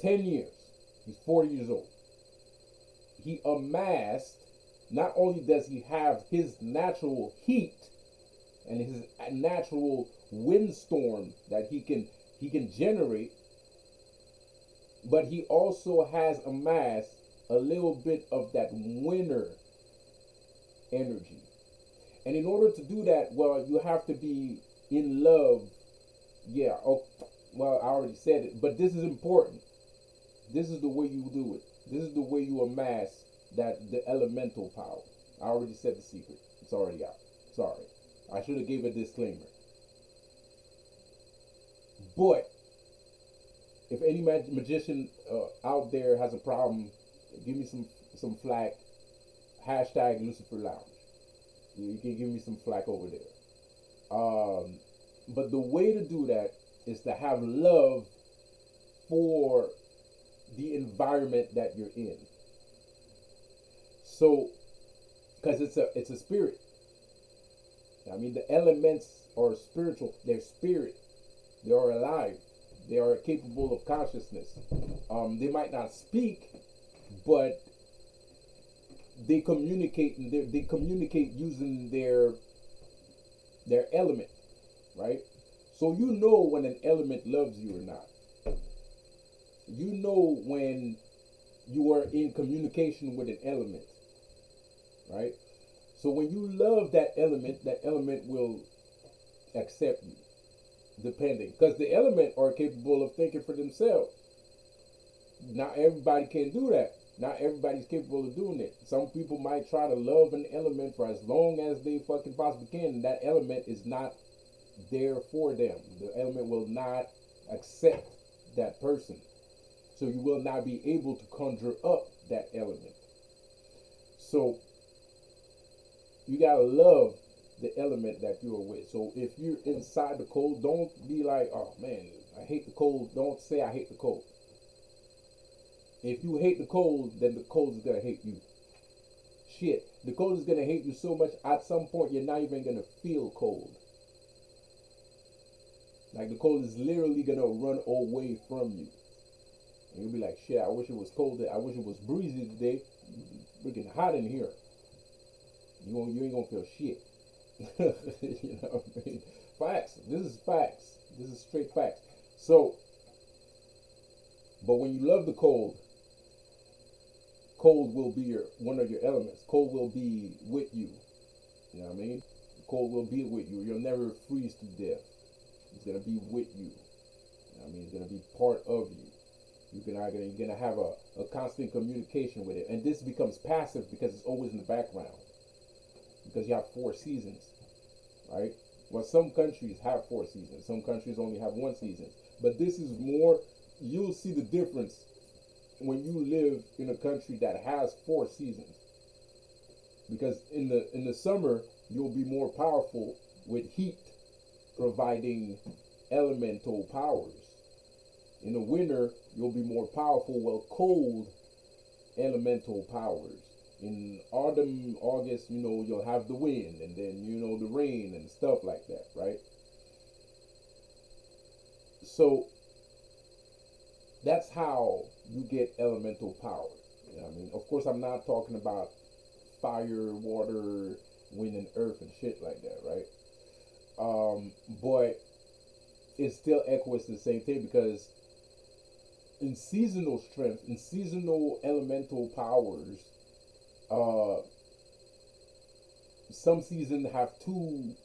10 years. He's 40 years old. He amassed, not only does he have his natural heat and his natural windstorm that he can generate, but he also has amassed a little bit of that winter energy. And in order to do that, well, you have to be in love. Yeah, oh, well, I already said it, but this is important. This is the way you do it. This is the way you amass the elemental power. I already said the secret. It's already out. Sorry. I should have gave a disclaimer. But if any magician out there has a problem, give me some flack. Hashtag Lucifer Lounge. You can give me some flack over there. But the way to do that is to have love for the environment that you're in. So, because it's a spirit. I mean, the elements are spiritual. They're spirit. They are alive. They are capable of consciousness. They might not speak, but they communicate, and they communicate using their element, right? So you know when an element loves you or not. You know when you are in communication with an element, right? So when you love that element will accept you, depending, because the element are capable of thinking for themselves. Not everybody can do that. Not everybody's capable of doing it. Some people might try to love an element for as long as they fucking possibly can, and that element is not there for them. The element will not accept that person. So you will not be able to conjure up that element. So you gotta love the element that you're with. So if you're inside the cold, don't be like, oh man, I hate the cold. Don't say I hate the cold. If you hate the cold, then the cold is gonna hate you. Shit, the cold is gonna hate you so much, at some point you're not even gonna feel cold. Like the cold is literally gonna run away from you. And you'll be like, shit, I wish it was cold. I wish it was breezy today. Freaking hot in here. You ain't gonna feel shit. You know what I mean? Facts. This is facts. This is straight facts. So, but when you love the cold, cold will be one of your elements. Cold will be with you. You know what I mean? Cold will be with you. You'll never freeze to death. It's gonna be with you. You know what I mean? It's gonna be part of you. You're gonna have a constant communication with it. And this becomes passive because it's always in the background. Because you have 4 seasons, right? Well, some countries have 4 seasons. Some countries only have 1 season. But this is more. You'll see the difference when you live in a country that has 4 seasons, because in the summer you'll be more powerful with heat providing elemental powers. In the winter you'll be more powerful with cold elemental powers. In autumn, August, you'll have the wind, and then the rain and stuff like that, right? So that's how you get elemental power. I mean, of course, I'm not talking about fire, water, wind, and earth and shit like that, right? But it still echoes the same thing, because in seasonal strength, in seasonal elemental powers, uh, some seasons have two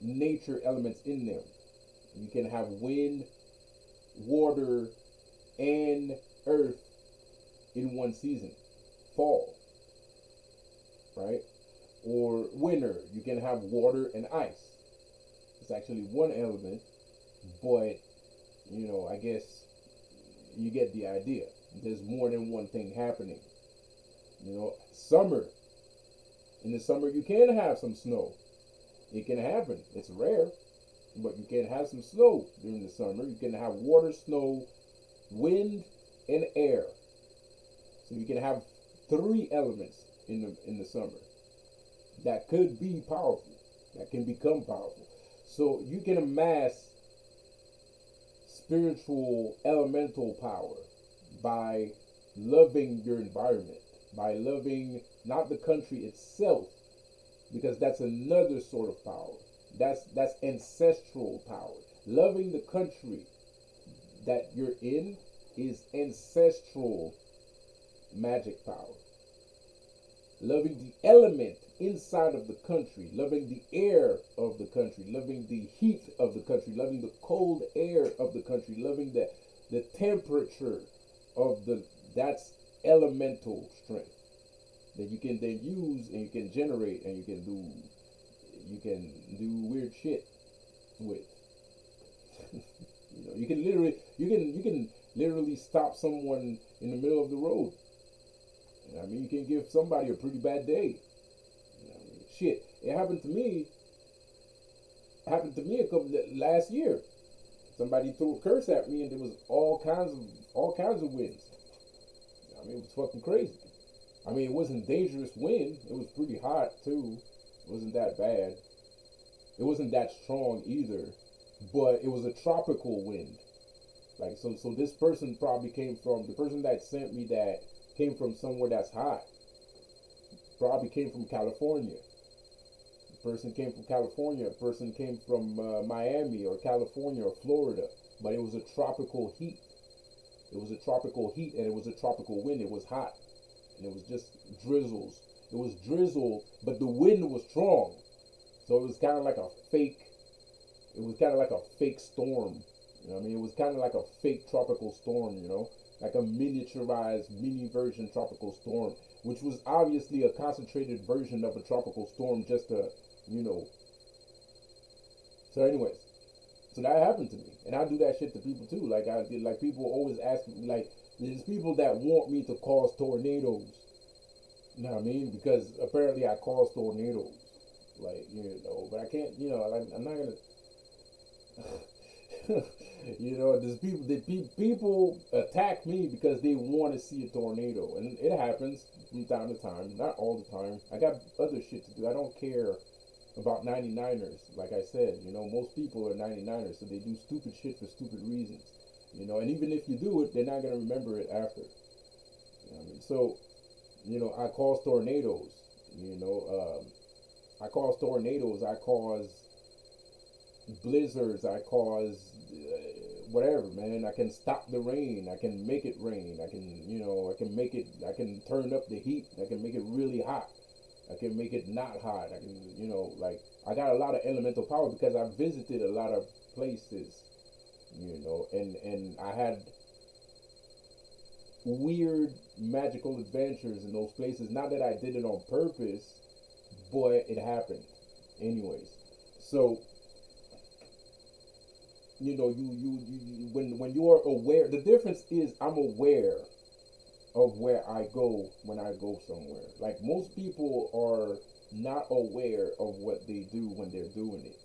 nature elements in them. You can have wind, water, and earth in one season. Fall, right? Or winter, you can have water and ice. It's actually one element, but I guess you get the idea. There's more than one thing happening. Summer. In the summer, you can have some snow. It can happen. It's rare, but you can have some snow during the summer. You can have water, snow, wind, and air. So you can have three elements in the summer that could be powerful, that can become powerful. So you can amass spiritual elemental power by loving your environment, by loving not the country itself, because that's another sort of power. That's ancestral power. Loving the country that you're in is ancestral magic power. Loving the element inside of the country, loving the air of the country, loving the heat of the country, loving the cold air of the country, loving the temperature of that's elemental strength that you can then use, and you can generate, and you can do weird shit with. You can literally stop someone in the middle of the road. I mean, you can give somebody a pretty bad day. Shit, it happened to me. A couple last year. Somebody threw a curse at me, and there was all kinds of winds. I mean, it was fucking crazy. I mean, it wasn't dangerous wind. It was pretty hot too. It wasn't that bad. It wasn't that strong either, but it was a tropical wind. Like, so this person probably came from, the person that sent me that came from somewhere that's hot. Probably came from California. The person came from California. A person came from Miami or California or Florida. But it was a tropical heat. It was a tropical heat, and it was a tropical wind. It was hot, and it was just drizzles. It was drizzle, but the wind was strong. So it was kind of like a fake. It was kind of like a fake storm. I mean, it was kind of like a fake tropical storm. Like a miniaturized, mini version tropical storm, which was obviously a concentrated version of a tropical storm, just to, you know. So, anyways, so that happened to me, and I do that shit to people too. Like I did, like people always ask me, like there's people that want me to cause tornadoes. You know what I mean? Because apparently I cause tornadoes, like but I can't. I'm not gonna. There's people attack me because they want to see a tornado, and it happens from time to time, not all the time. I got other shit to do. I don't care about 99ers. Like I said, most people are 99ers, so they do stupid shit for stupid reasons. And even if you do it, they're not gonna remember it after. What I mean? So, I cause tornadoes. I cause tornadoes. I cause blizzards. I cause whatever, man. I can stop the rain. I can make it rain. I can make it. I can turn up the heat. I can make it really hot. I can make it not hot. I can, I got a lot of elemental power because I visited a lot of places, and I had weird magical adventures in those places. Not that I did it on purpose, but it happened anyways. So when you are aware, the difference is I'm aware of where I go when I go somewhere. Like most people are not aware of what they do when they're doing it.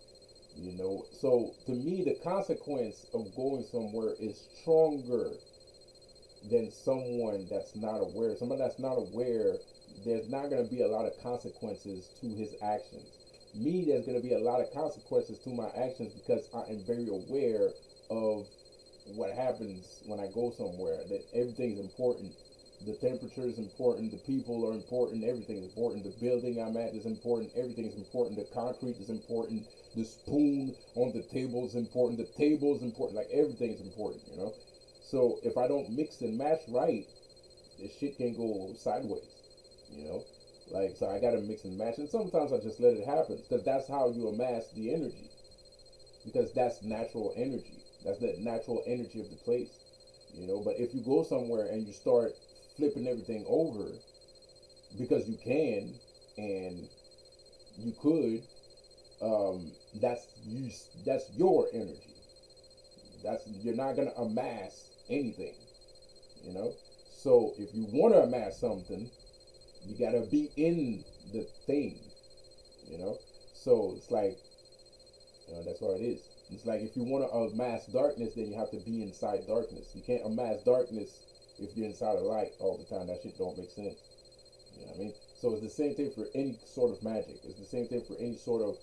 So to me, the consequence of going somewhere is stronger than someone that's not aware. Someone that's not aware, there's not going to be a lot of consequences to his actions. Me, there's going to be a lot of consequences to my actions because I am very aware of what happens when I go somewhere. That everything's important. The temperature is important. The people are important. Everything is important. The building I'm at is important. Everything is important. The concrete is important. The spoon on the table is important. The table is important. Like everything is important. So if I don't mix and match right, this shit can go sideways. You know, like so I gotta mix and match, and sometimes I just let it happen because that's how you amass the energy. Because that's natural energy. That's the natural energy of the place. But if you go somewhere and you start flipping everything over because you can and you could, that's you. That's your energy. That's you're not gonna amass anything. You know. So if you want to amass something, you gotta be in the thing. You know. So it's like that's what it is. It's like if you want to amass darkness, then you have to be inside darkness. You can't amass darkness if you're inside a light all the time. That shit don't make sense. You know what I mean? So it's the same thing for any sort of magic. It's the same thing for any sort of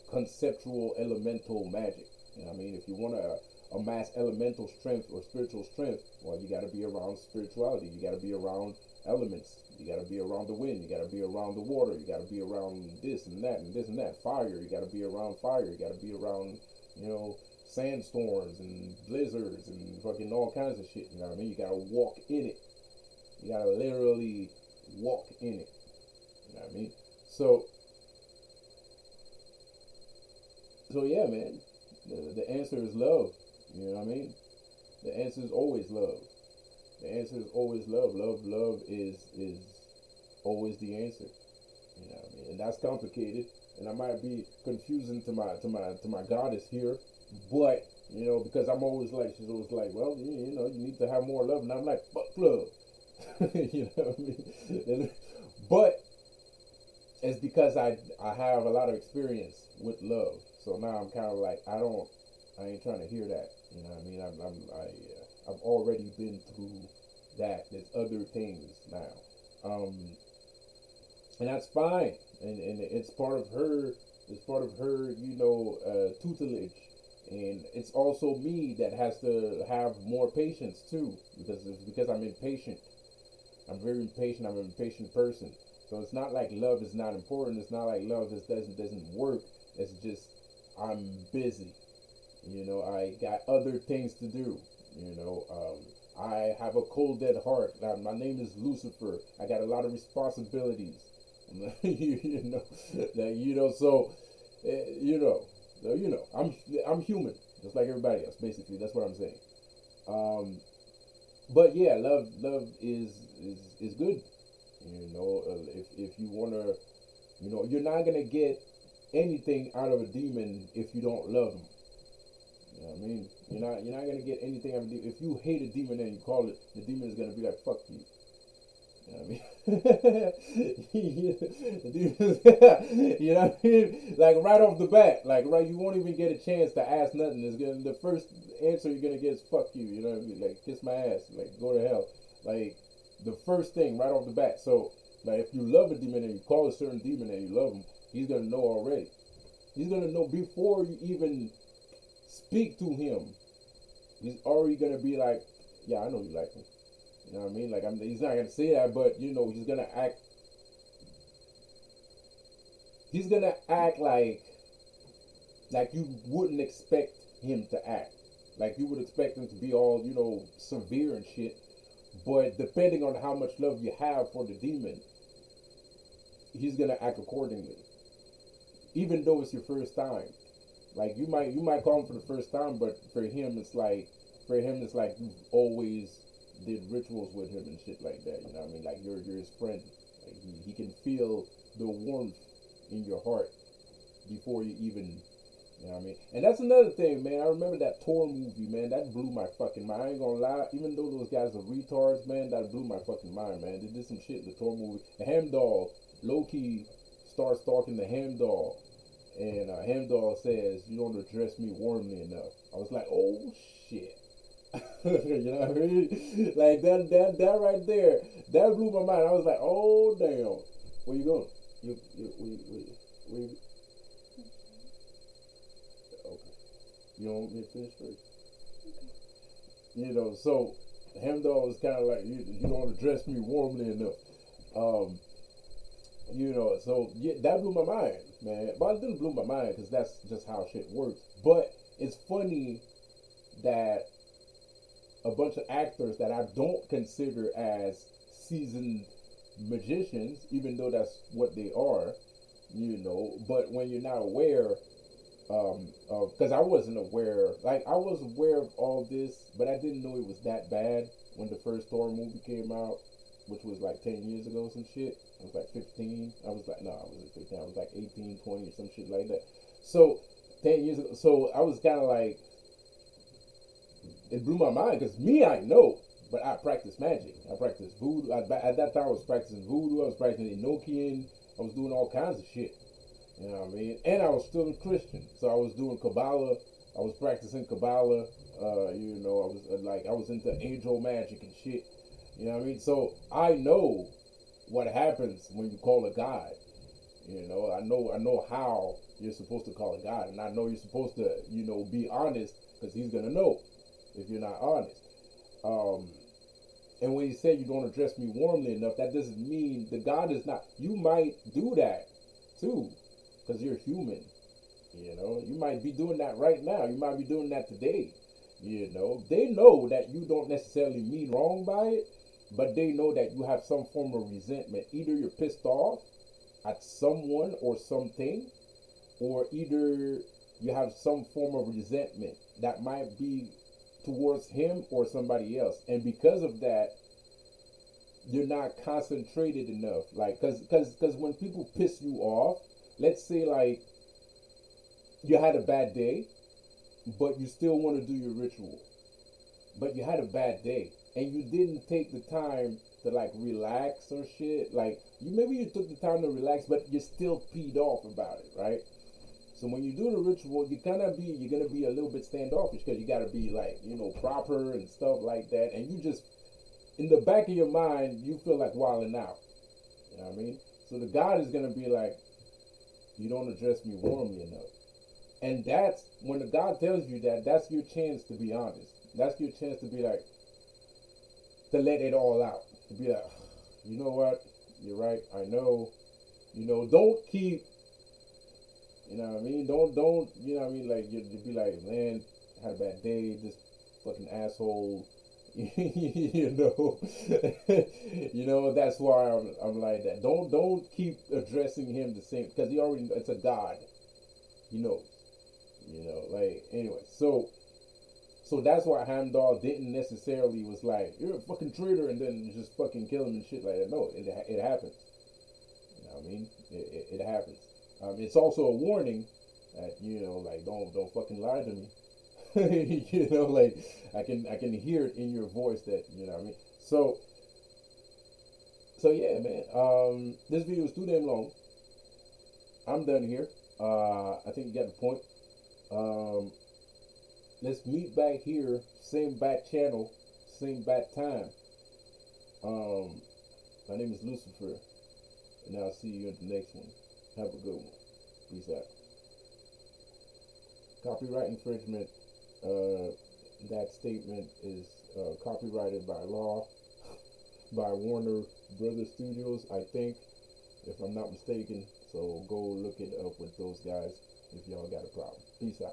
conceptual elemental magic. You know what I mean? If you want to amass elemental strength or spiritual strength, well, you got to be around spirituality. You got to be around elements. You got to be around the wind. You got to be around the water. You got to be around this and that and this and that. Fire. You got to be around fire. You got to be around, sandstorms and blizzards and fucking all kinds of shit. You know what I mean? You got to walk in it. You got to literally walk in it. You know what I mean? So yeah, man. The answer is love. You know what I mean? The answer is always love. The answer is always love. Love is always the answer. You know what I mean? And that's complicated, and I might be confusing to my goddess here, but because she's always like, well, you need to have more love, and I'm like, fuck love. You know what I mean? But it's because I have a lot of experience with love, so now I'm kind of like I ain't trying to hear that. You know what I mean? I've already been through that. There's other things now. And that's fine. And it's part of her. It's part of her, tutelage, and it's also me that has to have more patience too, because I'm impatient. I'm very impatient. I'm an impatient person. So it's not like love is not important. It's not like love doesn't work. It's just I'm busy. I got other things to do. I have a cold dead heart. Now, my name is Lucifer. I got a lot of responsibilities. So I'm human, just like everybody else. Basically, that's what I'm saying. But yeah, love is good. If you wanna, you're not gonna get anything out of a demon if you don't love him. You know what I mean? You're not gonna get anything out of a demon. If you hate a demon and you call it, the demon is gonna be like, fuck you. You know what I mean? You know what I mean? Like right off the bat, you won't even get a chance to ask nothing. The first answer you're gonna get is fuck you. You know what I mean? Like kiss my ass. Like go to hell. Like the first thing right off the bat. So like if you love a demon and you call a certain demon and you love him, he's gonna know already. He's gonna know before you even speak to him. He's already gonna be like, yeah, I know you like me. You know what I mean? Like he's not gonna say that, but he's gonna act. He's gonna act like you wouldn't expect him to act. Like you would expect him to be all severe and shit. But depending on how much love you have for the demon, he's gonna act accordingly. Even though it's your first time, like you might call him for the first time, but for him it's like you've always did rituals with him and shit like that. You know what I mean? Like you're his friend. Like he can feel the warmth in your heart before you even You know what I mean? And that's another thing, man. I remember that Thor movie, man. That blew my fucking mind. I ain't gonna lie. Even though those guys are retards, man, that blew my fucking mind, man. They did some shit in the Thor movie. The Hamdall, low-key, starts stalking the Hamdall. And Hamdall says, "You don't address me warmly enough." I was like, "Oh shit." You know what I mean? Like that right there, that blew my mind. I was like, "Oh damn, where you going? You okay? You don't want me to finish first? You know." So Hamdall was kind of like, "You don't address me warmly enough." Um, so yeah, that blew my mind, man. But it didn't blow my mind because that's just how shit works. But it's funny that a bunch of actors that I don't consider as seasoned magicians, even though that's what they are, but when you're not aware, because I wasn't aware, like I was aware of all this, but I didn't know it was that bad when the first Thor movie came out, which was like 10 years ago, some shit. I was like 15. I was like, no, I wasn't 15. I was like 18, 20, or some shit like that. So, 10 years ago, so I was kind of like, it blew my mind because me, I know, but I practice magic. I practice voodoo. At that time, I was practicing voodoo. I was practicing Enochian. I was doing all kinds of shit. You know what I mean? And I was still a Christian, so I was doing Kabbalah. I was practicing Kabbalah. I was I was into angel magic and shit. You know what I mean? So I know what happens when you call a god. I know how you're supposed to call a god, and I know you're supposed to, be honest because he's gonna know if you're not honest. Um, and when you say you don't address me warmly enough, that doesn't mean the God is not. You might do that too, because you're human. You might be doing that right now. You might be doing that today. They know that you don't necessarily mean wrong by it, but they know that you have some form of resentment. Either you're pissed off at someone or something, or either you have some form of resentment that might be towards him or somebody else, and because of that you're not concentrated enough, like because when people piss you off, let's say like you had a bad day but you still want to do your ritual, but you had a bad day and you didn't take the time to like relax or shit, like maybe you took the time to relax but you're still peed off about it, right? So when you do the ritual, you're gonna be a little bit standoffish because you gotta be like, proper and stuff like that, and you just in the back of your mind you feel like wilding out. You know what I mean? So the God is gonna be like, you don't address me warmly enough, and that's when the God tells you that. That's your chance to be honest. That's your chance to be like, to let it all out. To be like, you know what? You're right. I know. Don't keep. You know what I mean? Don't, you know what I mean? Like, you be like, man, I had a bad day, this fucking asshole, you know, that's why I'm like that. Don't keep addressing him the same, because it's a God. He knows, like, anyway, so that's why Hamdall didn't necessarily was like, you're a fucking traitor, and then just fucking kill him and shit like that. No, it happens. You know what I mean? It happens. It's also a warning that like don't fucking lie to me. Like I can hear it in your voice that what I mean. So yeah, man. This video is too damn long. I'm done here. I think you got the point. Um, let's meet back here, same bat channel, same bat time. My name is Lucifer, and I'll see you in the next one. Have a good one. Peace out. Copyright infringement. That statement is copyrighted by law by Warner Brothers Studios, I think, if I'm not mistaken. So go look it up with those guys if y'all got a problem. Peace out.